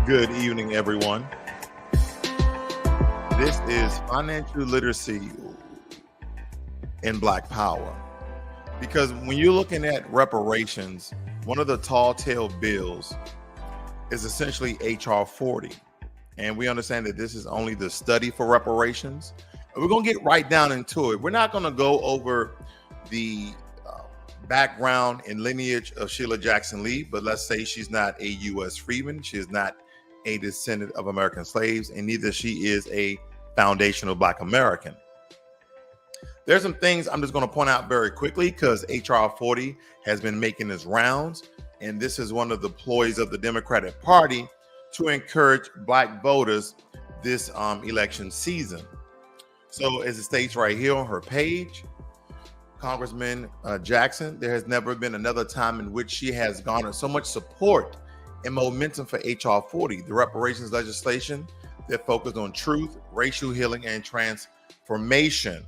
Good evening, everyone. This is financial literacy in Black Power. Because when you're looking at reparations, one of the tall tale bills is essentially H.R. 40. And we understand that this is only the study for reparations. And we're going to get right down into it. We're not going to go over the background and lineage of Sheila Jackson Lee, but let's say she's not a U.S. freedman. She is not a descendant of American slaves, and neither she is a foundational Black American. There's some things I'm just going to point out very quickly because H.R. 40 has been making its rounds, and this is one of the ploys of the Democratic Party to encourage Black voters this election season. So as it states right here on her page, Congressman Jackson, there has never been another time in which she has garnered so much support and momentum for H.R. 40, the reparations legislation that focused on truth, racial healing, and transformation.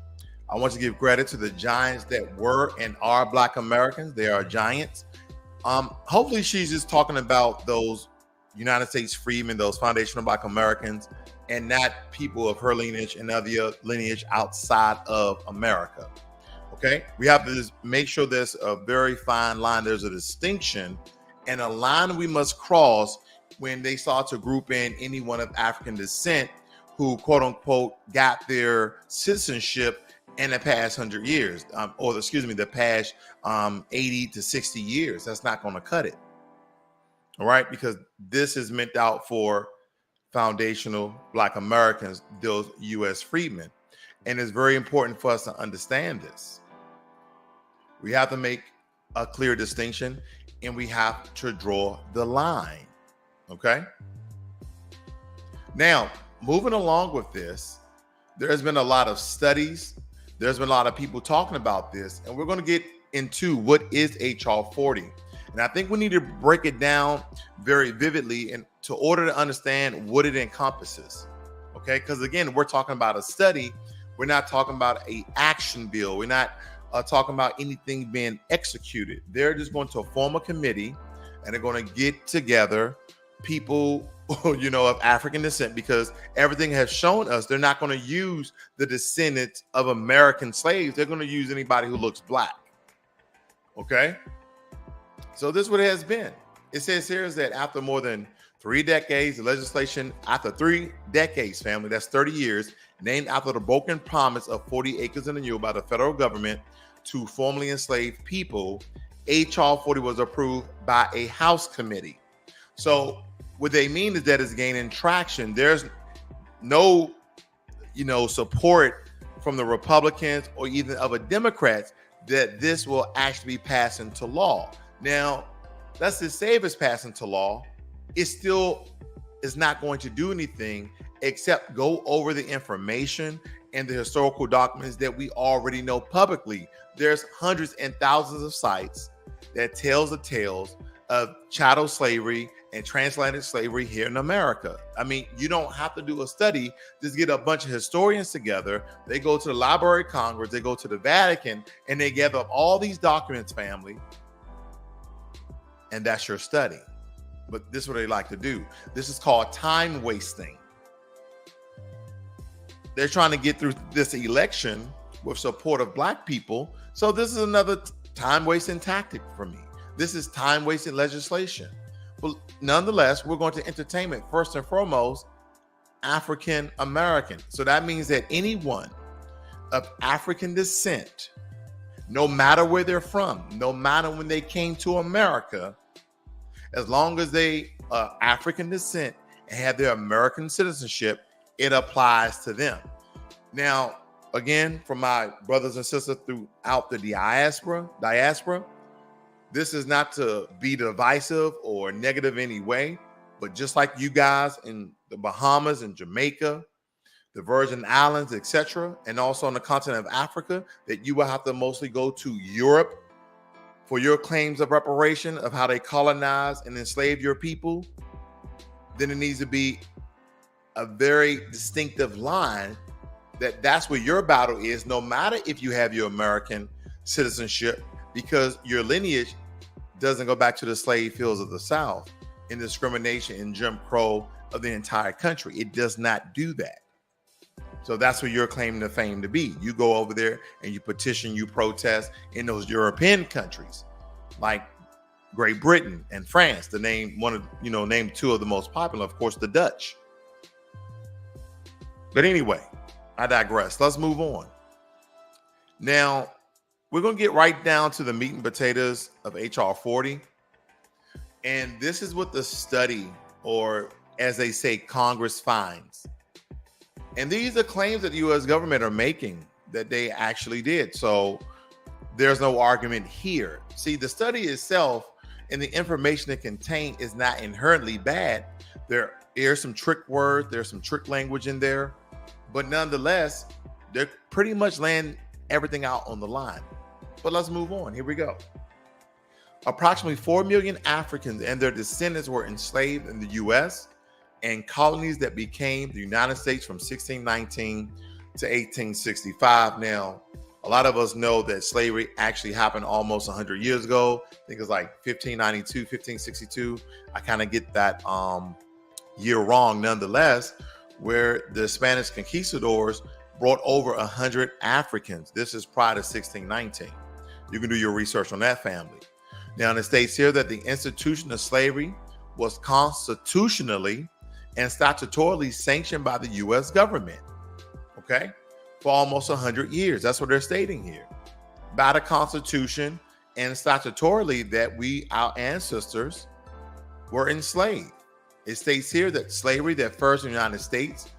I want to give credit to the giants that were and are Black Americans. They are giants. Hopefully she's just talking about those United States freedmen, those foundational Black Americans, and not people of her lineage and other lineage outside of America. Okay, we have to just make sure there's a very fine line. There's a distinction and a line we must cross when they start to group in anyone of African descent who, quote unquote, got their citizenship in the past 100 years, the past 80 to 60 years. That's not going to cut it. All right, because this is meant out for foundational Black Americans, those U.S. freedmen. And it's very important for us to understand this. We have to make a clear distinction and we have to draw the line. Okay. Now, moving along with this, there's been a lot of studies. There's been a lot of people talking about this, and we're going to get into what is H.R. 40. And I think we need to break it down very vividly in order to understand what it encompasses. Okay. Because again, we're talking about a study. We're not talking about an action bill. We're not talking about anything being executed. They're just going to form a committee and they're going to get together people, of African descent, because everything has shown us they're not going to use the descendants of American slaves. They're going to use anybody who looks Black. Okay. So this is what it has been. It says here is that after more than 3 decades, the legislation, after 3 decades, family, that's 30 years, named after the broken promise of 40 acres and a mule by the federal government to formerly enslaved people, H.R. 40 was approved by a House committee. So what they mean is that it's gaining traction. There's no, support from the Republicans or even other Democrats that this will actually be passed into law. Now, let's just say if it's passed into law, it still is not going to do anything except go over the information and the historical documents that we already know publicly. There's hundreds and thousands of sites that tells the tales of chattel slavery and transatlantic slavery here in America. I mean, you don't have to do a study. Just get a bunch of historians together. They go to the Library of Congress, they go to the Vatican, and they gather up all these documents, family. And that's your study. But this is what they like to do. This is called time wasting. They're trying to get through this election with support of Black people. So this is another time wasting tactic for me. This is time wasting legislation. But nonetheless, we're going to entertain it first and foremost, African American. So that means that anyone of African descent, no matter where they're from, no matter when they came to America, as long as they are African descent and have their American citizenship, it applies to them. Now, again, for my brothers and sisters throughout the diaspora, this is not to be divisive or negative in any way, but just like you guys in the Bahamas and Jamaica, the Virgin Islands, etc., and also on the continent of Africa, that you will have to mostly go to Europe for your claims of reparation of how they colonized and enslaved your people, then it needs to be a very distinctive line that's where your battle is, no matter if you have your American citizenship, because your lineage doesn't go back to the slave fields of the South. in discrimination and Jim Crow of the entire country. It does not do that. So that's what you're claiming the fame to be. You go over there and you petition, you protest in those European countries like Great Britain and France, to name name two of the most popular, of course, the Dutch. But anyway, I digress. Let's move on. Now, we're going to get right down to the meat and potatoes of HR 40. And this is what the study, or as they say, Congress finds. And these are claims that the U.S. government are making that they actually did. So there's no argument here. See, the study itself and the information it contains is not inherently bad. There's some trick words, there's some trick language in there, but nonetheless, they're pretty much laying everything out on the line. But let's move on. Here we go. Approximately 4 million Africans and their descendants were enslaved in the U.S. and colonies that became the United States from 1619 to 1865. Now, a lot of us know that slavery actually happened almost 100 years ago. I think it's like 1592, 1562. I kind of get that year wrong. Nonetheless, where the Spanish conquistadors brought over 100 Africans. This is prior to 1619. You can do your research on that family. Now, it states here that the institution of slavery was constitutionally and statutorily sanctioned by the U.S. government, okay, for almost 100 years. That's what they're stating here. By the Constitution and statutorily that our ancestors were enslaved. It states here that slavery that first in the United States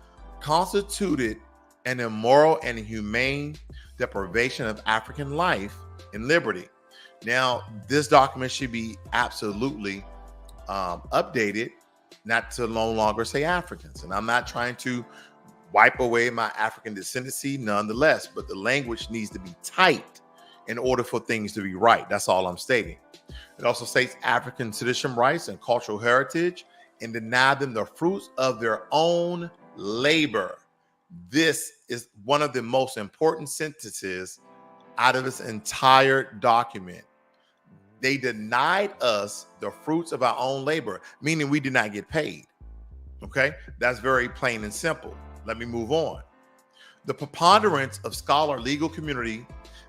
constituted an immoral and inhumane deprivation of African life and liberty. Now, this document should be absolutely updated, not to no longer say Africans. And I'm not trying to wipe away my African descendancy nonetheless, but the language needs to be tight in order for things to be right. That's all I'm stating. It also states African citizen rights and cultural heritage and deny them the fruits of their own labor. This is one of the most important sentences out of this entire document. They denied us the fruits of our own labor, meaning we did not get paid. Okay, that's very plain and simple. Let me move on. The preponderance of scholar legal community,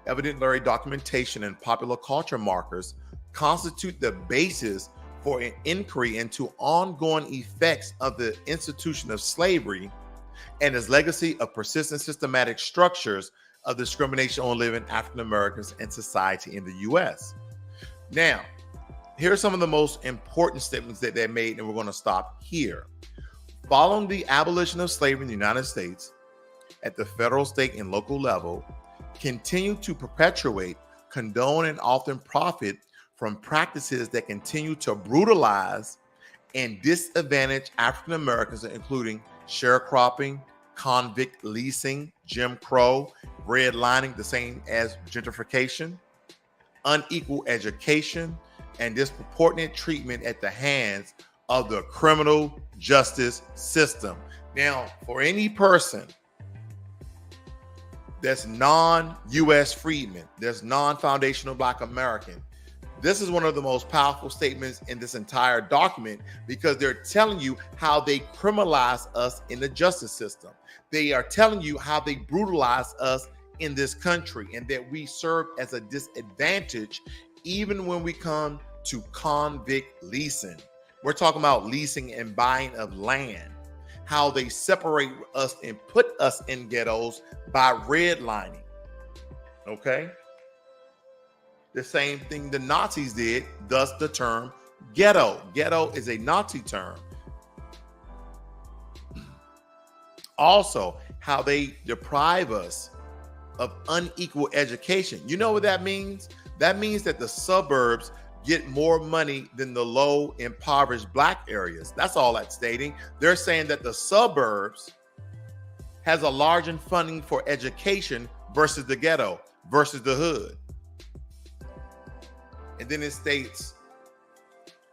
evidentiary documentation, and popular culture markers constitute the basis for an inquiry into ongoing effects of the institution of slavery and its legacy of persistent systematic structures of discrimination on living African Americans and society in the U.S. Now, here are some of the most important statements that they made, and we're going to stop here. Following the abolition of slavery in the United States, at the federal, state, and local level, continue to perpetuate, condone, and often profit from practices that continue to brutalize and disadvantage African Americans, including sharecropping, convict leasing, Jim Crow, redlining, the same as gentrification, unequal education, and disproportionate treatment at the hands of the criminal justice system. Now, for any person that's non-U.S. freedman, that's non-foundational Black American, this is one of the most powerful statements in this entire document, because they're telling you how they criminalize us in the justice system. They are telling you how they brutalize us in this country, and that we serve as a disadvantage even when we come to convict leasing. We're talking about leasing and buying of land, how they separate us and put us in ghettos by redlining. Okay? The same thing the Nazis did, thus the term ghetto. Ghetto is a Nazi term. Also, how they deprive us of unequal education. You know what that means? That means that the suburbs get more money than the low impoverished Black areas. That's all that's stating. They're saying that the suburbs has a larger funding for education versus the ghetto, versus the hood. And then it states,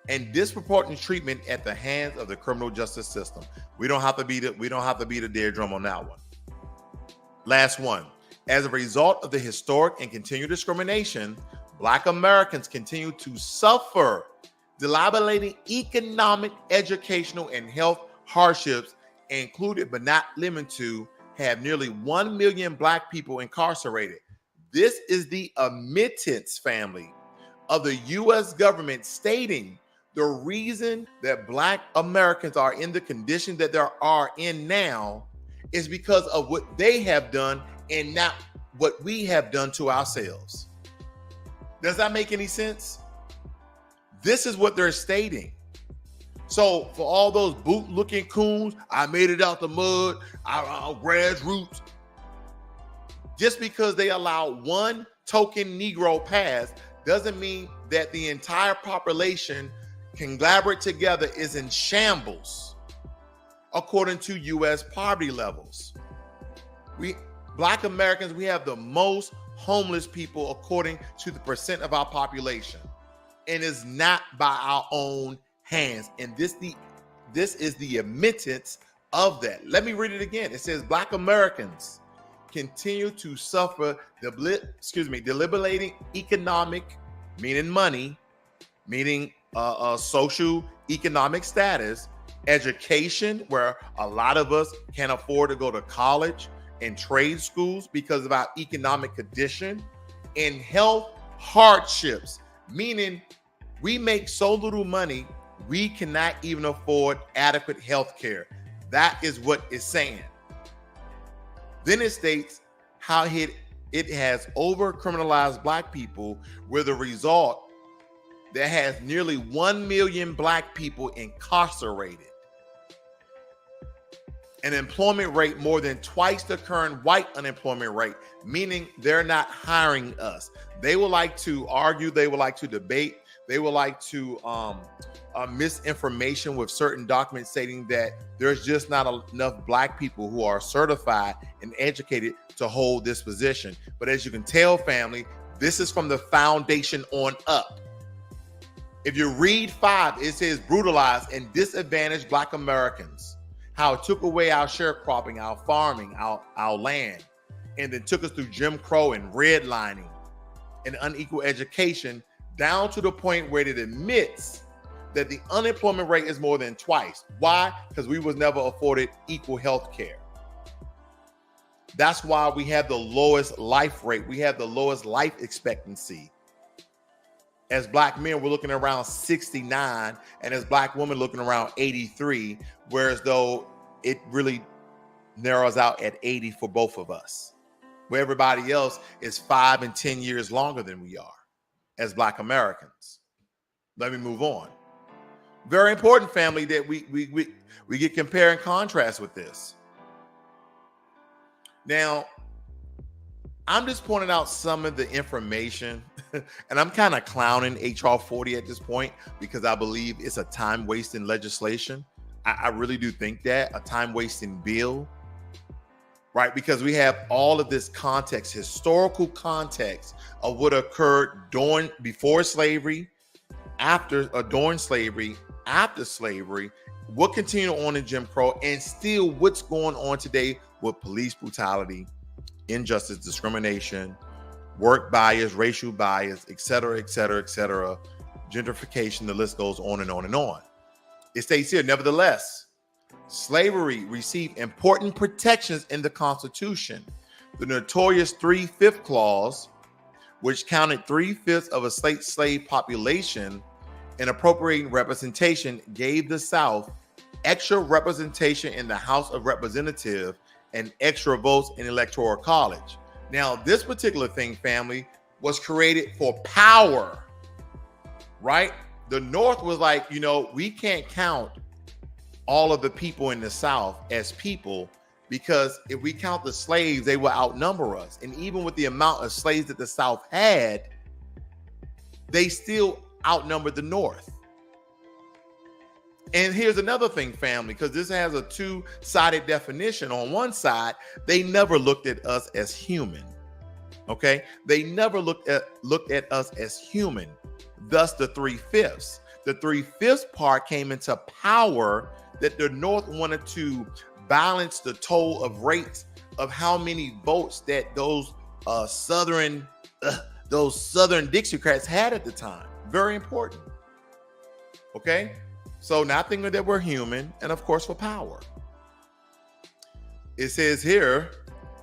and disproportionate treatment at the hands of the criminal justice system. We don't have to beat a dead drum on that one. Last one. As a result of the historic and continued discrimination, Black Americans continue to suffer Debilitating economic, educational, and health hardships, included but not limited to, have nearly 1 million Black people incarcerated. This is the admittance, family, of the U.S. government stating the reason that Black Americans are in the condition that they are in now is because of what they have done and not what we have done to ourselves. Does that make any sense? This is what they're stating. So for all those boot-looking coons, I made it out the mud, I grassroots. Just because they allow one token Negro pass doesn't mean that the entire population can collaborate together is in shambles, according to U.S. poverty levels. Black Americans, we have the most homeless people according to the percent of our population, and it's not by our own hands. And this is the admittance of that. Let me read it again. It says Black Americans continue to suffer debilitating economic, meaning money, meaning social economic status, education, where a lot of us can't afford to go to college and trade schools because of our economic condition, and health hardships, meaning we make so little money we cannot even afford adequate health care. That is what it's saying. Then it states how it has over criminalized Black people, with a result that has nearly 1 million Black people incarcerated. An employment rate more than twice the current white unemployment rate, meaning they're not hiring us. They would like to argue, they would like to debate, they would like to misinformation with certain documents stating that there's just not enough Black people who are certified and educated to hold this position. But as you can tell, family, this is from the foundation on up. If you read 5, it says brutalized and disadvantaged Black Americans, how it took away our sharecropping, our farming, our land, and then took us through Jim Crow and redlining and unequal education, down to the point where it admits that the unemployment rate is more than twice. Why? Because we was never afforded equal health care. That's why we have the lowest life rate. We have the lowest life expectancy. As Black men, we're looking around 69, and as Black women looking around 83, whereas though it really narrows out at 80 for both of us, where everybody else is 5 and 10 years longer than we are as Black Americans. Let me move on. Very important, family, that we get compare and contrast with this. Now, I'm just pointing out some of the information, and I'm kind of clowning HR 40 at this point because I believe it's a time-wasting legislation. I really do think that, a time-wasting bill, right? Because we have all of this context, historical context of what occurred before slavery, during slavery, after slavery, what continued on in Jim Crow, and still what's going on today with police brutality, injustice, discrimination, work bias, racial bias, et cetera, et cetera, et cetera, gentrification, the list goes on and on and on. It states here, nevertheless, slavery received important protections in the Constitution. The notorious 3/5 clause, which counted 3/5 of a slave population and appropriating representation, gave the South extra representation in the House of Representatives and extra votes in Electoral College. Now, this particular thing, family, was created for power, right? The North was like, we can't count all of the people in the South as people, because if we count the slaves, they will outnumber us. And even with the amount of slaves that the South had, they still outnumbered the North. And here's another thing, family, because this has a two-sided definition. On one side, they never looked at us as human. Okay? They never looked at us as human. Thus, the 3/5. The 3/5 part came into power that the North wanted to balance the toll of rates of how many votes that those Southern Dixiecrats had at the time. Very important. Okay? So not thinking that we're human, and of course for power. It says here,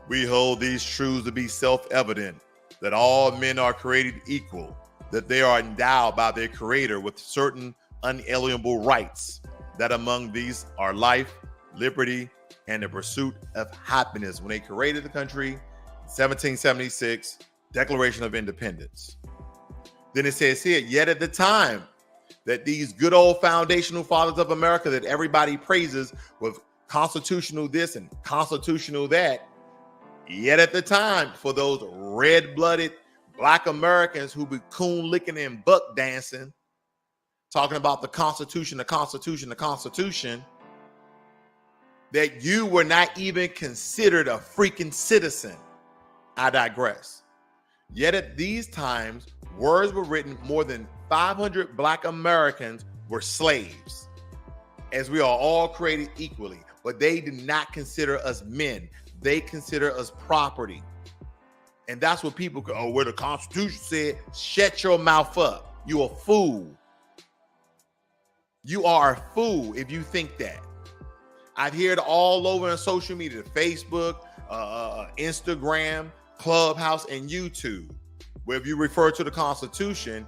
we hold these truths to be self-evident, that all men are created equal, that they are endowed by their creator with certain unalienable rights, that among these are life, liberty, and the pursuit of happiness. When they created the country, 1776, Declaration of Independence. Then it says here, yet at the time that these good old foundational fathers of America that everybody praises with constitutional this and constitutional that, yet at the time for those red-blooded Black Americans who be coon licking and buck dancing, talking about the Constitution, the Constitution, the Constitution, that you were not even considered a freaking citizen. I digress. Yet at these times, words were written, more than 500 Black Americans were slaves, as we are all created equally, but they did not consider us men. They consider us property. And that's what people go, oh, where the Constitution said, shut your mouth up. You a fool. You are a fool if you think that. I've heard it all over on social media, Facebook, Instagram, Clubhouse, and YouTube, where if you refer to the Constitution,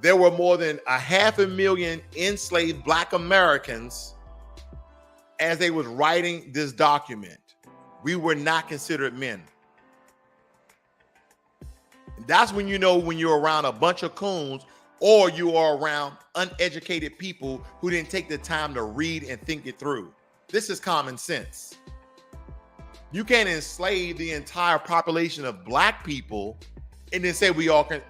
there were more than 500,000 enslaved Black Americans as they was writing this document. We were not considered men. That's when you know when you're around a bunch of coons or you are around uneducated people who didn't take the time to read and think it through. This is common sense. You can't enslave the entire population of Black people and then say we all can.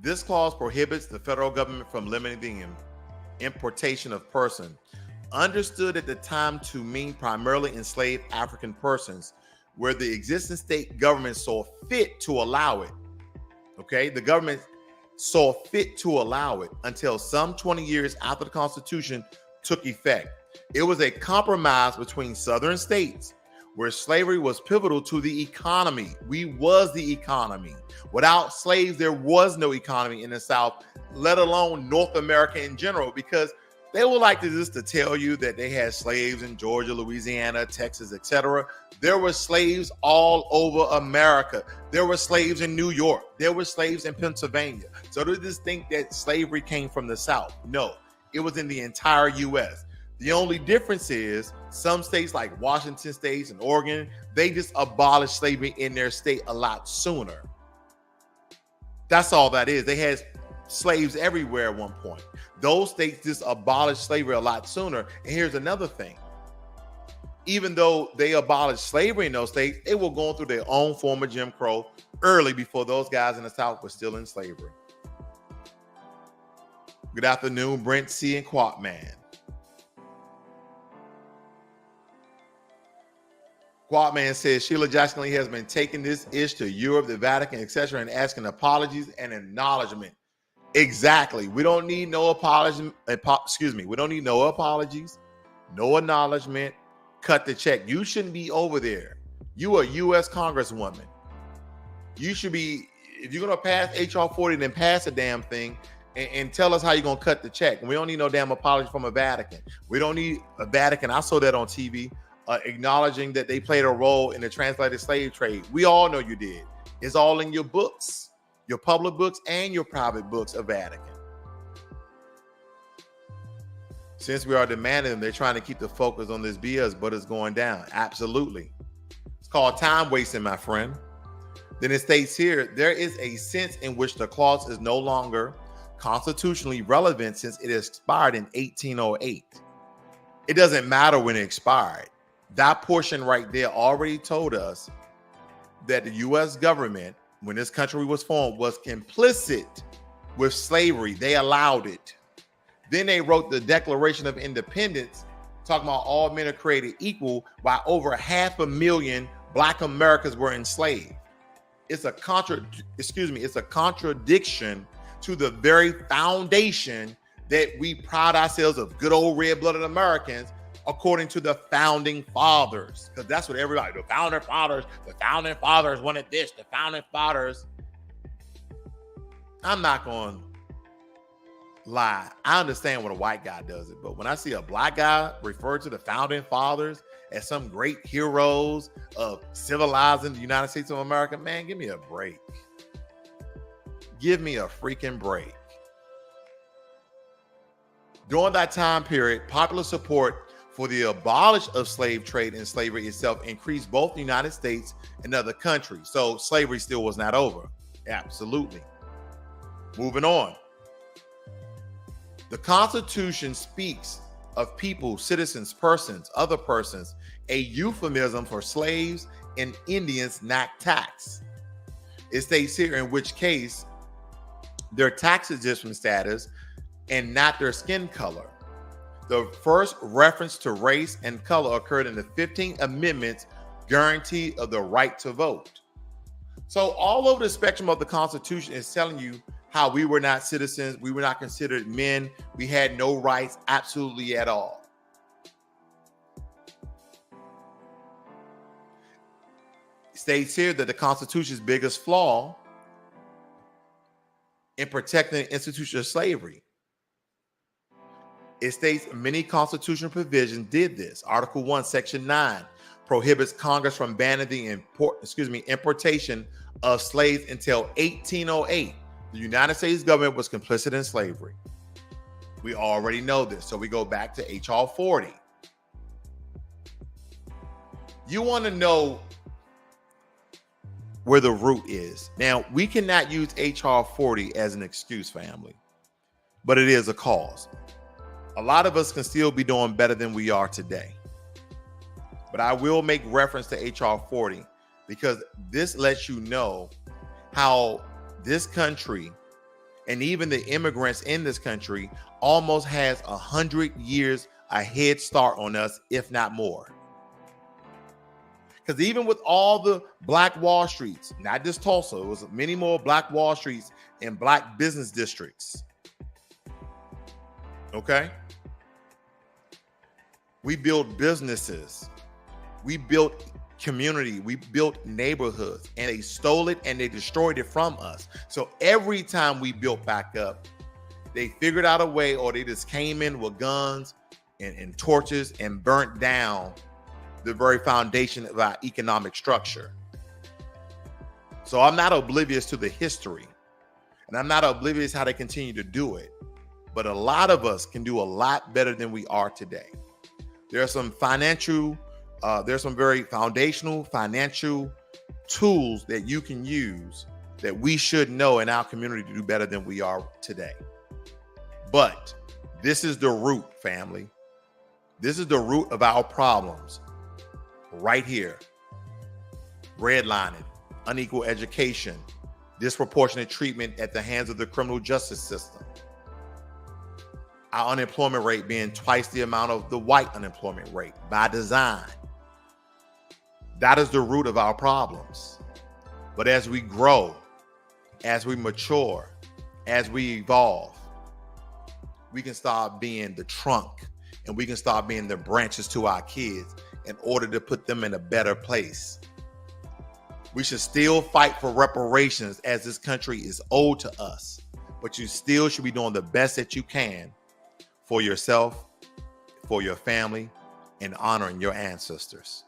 This clause prohibits the federal government from limiting the importation of persons, understood at the time to mean primarily enslaved African persons, where the existing state government saw fit to allow it. Okay, the government saw fit to allow it until some 20 years after the Constitution took effect. It was a compromise between southern states where slavery was pivotal to the economy. We was the economy. Without slaves, there was no economy in the South, let alone North America in general, because they would like to just to tell you that they had slaves in Georgia, Louisiana, Texas, etc. There were slaves all over America. There were slaves in New York. There were slaves in Pennsylvania. So they just think that slavery came from the South. No, it was in the entire U.S. The only difference is some states like Washington State and Oregon, they just abolished slavery in their state a lot sooner. That's all that is. They had slaves everywhere at one point. Those states just abolished slavery a lot sooner. And here's another thing. Even though they abolished slavery in those states, they were going through their own form of Jim Crow early before those guys in the South were still in slavery. Good afternoon, Brent C. and Quat Man. Quat Man says Sheila Jackson Lee has been taking this ish to Europe, the Vatican, etc., and asking apologies and acknowledgement. Exactly. We don't need no apology. We don't need no apologies, no acknowledgement. Cut the check. You shouldn't be over there. You are a U.S. Congresswoman. You should be, if you're going to pass H.R. 40, then pass a damn thing and tell us how you're going to cut the check. We don't need no damn apology from a Vatican. We don't need a Vatican. I saw that on TV, acknowledging that they played a role in the translated slave trade. We all know you did. It's all in your books, your public books and your private books of Vatican. Since we are demanding them, they're trying to keep the focus on this BS, but it's going down. Absolutely. It's called time wasting, my friend. Then it states here, there is a sense in which the clause is no longer constitutionally relevant since it expired in 1808. It doesn't matter when it expired. That portion right there already told us that the U.S. government, when this country was formed, was complicit with slavery. They allowed it. Then they wrote the Declaration of Independence, talking about all men are created equal, while over 500,000 Black Americans were enslaved. It's a contradiction to the very foundation that we pride ourselves of good old red-blooded Americans according to the founding fathers, because that's what everybody, the founding fathers wanted this, the founding fathers. I'm not going to lie. I understand when a white guy does it, but when I see a black guy refer to the founding fathers as some great heroes of civilizing the United States of America, man, give me a break. Give me a freaking break. During that time period, popular support for the abolition of slave trade and slavery itself increased both the United States and other countries. So slavery still was not over. Absolutely. Moving on. The Constitution speaks of people, citizens, persons, other persons, a euphemism for slaves and Indians not taxed. It states here in which case their tax exemption status and not their skin color. The first reference to race and color occurred in the 15th Amendment's guarantee of the right to vote. So all over the spectrum of the Constitution is telling you how we were not citizens, we were not considered men, we had no rights absolutely at all. It states here that the Constitution's biggest flaw in protecting the institution of slavery. It states many constitutional provisions did this. Article 1, Section 9 prohibits Congress from banning the importation of slaves until 1808. The United States government was complicit in slavery. We already know this. So we go back to H.R. 40. You want to know where the root is. Now, we cannot use H.R. 40 as an excuse, family, but it is a cause. A lot of us can still be doing better than we are today. But I will make reference to H.R. 40 because this lets you know how this country and even the immigrants in this country almost has 100 years a head start on us, if not more. Because even with all the Black Wall Streets, not just Tulsa, it was many more Black Wall Streets in Black business districts. Okay? We built businesses. We built community. We built neighborhoods, and they stole it and they destroyed it from us. So every time we built back up, they figured out a way, or they just came in with guns and torches and burnt down the very foundation of our economic structure. So I'm not oblivious to the history, and I'm not oblivious how they continue to do it. But a lot of us can do a lot better than we are today. There are some there's some very foundational financial tools that you can use that we should know in our community to do better than we are today. But this is the root, family. This is the root of our problems right here. Redlining, unequal education, disproportionate treatment at the hands of the criminal justice system. Our unemployment rate being twice the amount of the white unemployment rate by design. That is the root of our problems. But as we grow, as we mature, as we evolve, we can start being the trunk, and we can start being the branches to our kids in order to put them in a better place. We should still fight for reparations as this country is owed to us, but you still should be doing the best that you can for yourself, for your family, and honoring your ancestors.